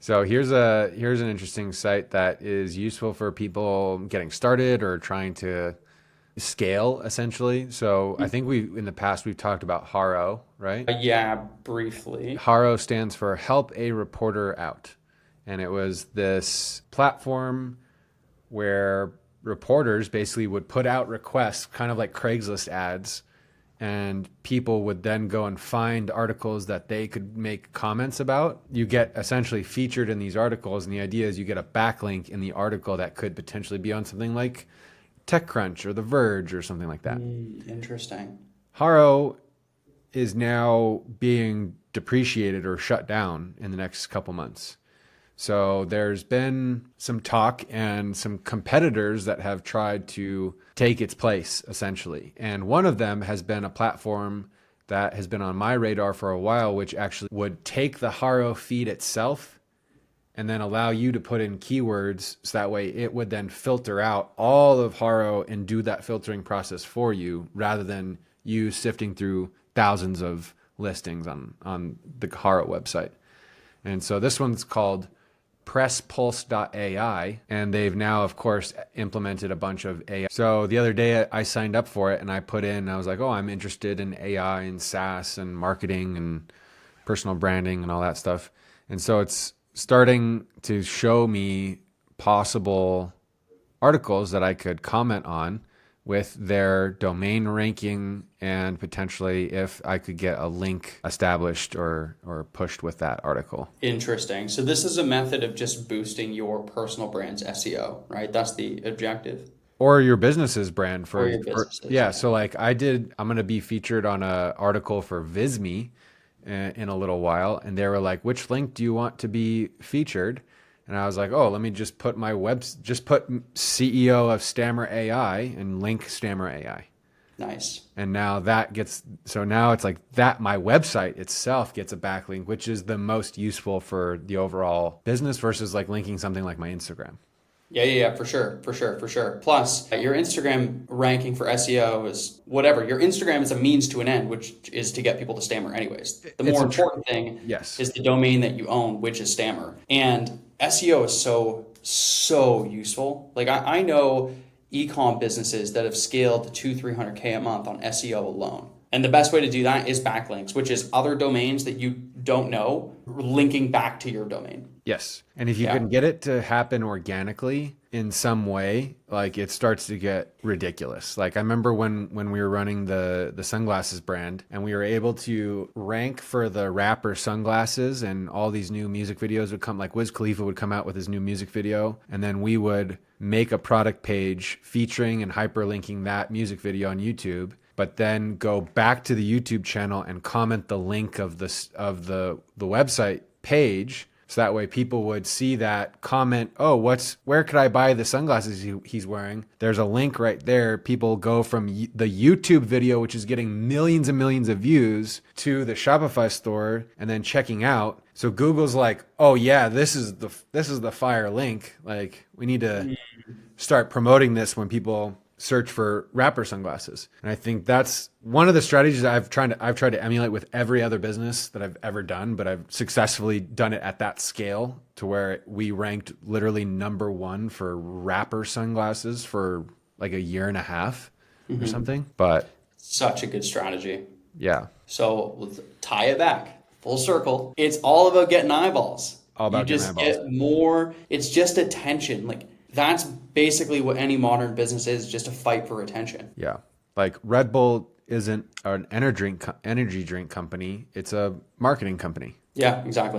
So here's an interesting site that is useful for people getting started or trying to scale essentially. So I think we in the past we've talked about HARO, right? Yeah, briefly. HARO stands for Help a Reporter Out. And it was this platform where reporters basically would put out requests, kind of like Craigslist ads, and people would then go and find articles that they could make comments about. You get essentially featured in these articles, and the idea is you get a backlink in the article that could potentially be on something like TechCrunch or The Verge or something like that. Interesting. Haro is now being depreciated or shut down in the next couple months. So there's been some talk and some competitors that have tried to take its place, essentially. And one of them has been a platform that has been on my radar for a while, which actually would take the Haro feed itself and then allow you to put in keywords so that way it would then filter out all of Haro and do that filtering process for you rather than you sifting through thousands of listings on the Haro website. And so this one's called presspulse.ai, and they've now of course implemented a bunch of AI. So the other day I signed up for it and I put in, I was like, oh, I'm interested in AI and SaaS and marketing and personal branding and all that stuff. And so it's starting to show me possible articles that I could comment on with their domain ranking and potentially if I could get a link established or pushed with that article. Interesting. So this is a method of just boosting your personal brand's SEO, right? That's the objective. Or your business's brand Or your businesses, yeah. yeah. So like I'm going to be featured on a article for Visme in a little while, and they were like, which link do you want to be featured? And I was like, oh, let me just put just put CEO of Stammer AI and link Stammer AI. Nice. And now so now it's like that my website itself gets a backlink, which is the most useful for the overall business versus like linking something like my Instagram. Yeah, for sure, for sure, for sure. Plus, your Instagram ranking for SEO is whatever. Your Instagram is a means to an end, which is to get people to Stammer anyways. The It's more a important thing yes. is the domain that you own, which is Stammer. And SEO is so useful. Like I know e-com businesses that have scaled to 300K a month on SEO alone. And the best way to do that is backlinks, which is other domains that you don't know linking back to your domain. Yes. And if you Yeah. can get it to happen organically in some way, like it starts to get ridiculous. Like I remember when we were running the sunglasses brand and we were able to rank for the rapper sunglasses and all these new music videos would come, like Wiz Khalifa would come out with his new music video and then we would make a product page featuring and hyperlinking that music video on YouTube, but then go back to the YouTube channel and comment the link of the website page. So that way people would see that comment, oh, where could I buy the sunglasses he's wearing? There's a link right there. People go from the YouTube video, which is getting millions and millions of views, to the Shopify store and then checking out. So Google's like, oh yeah, this is the fire link. Like we need to start promoting this when people search for rapper sunglasses. And I think that's one of the strategies I've tried to emulate with every other business that I've ever done, but I've successfully done it at that scale to where we ranked literally number one for rapper sunglasses for like a year and a half or something. But Such a good strategy. yeah, So let's tie it back, full circle. It's all about getting eyeballs. all You about getting just eyeballs. get more, it's just attention. Like that's basically what any modern business is, just a fight for attention. Yeah. Like Red Bull isn't an energy drink company, it's a marketing company. Yeah, exactly.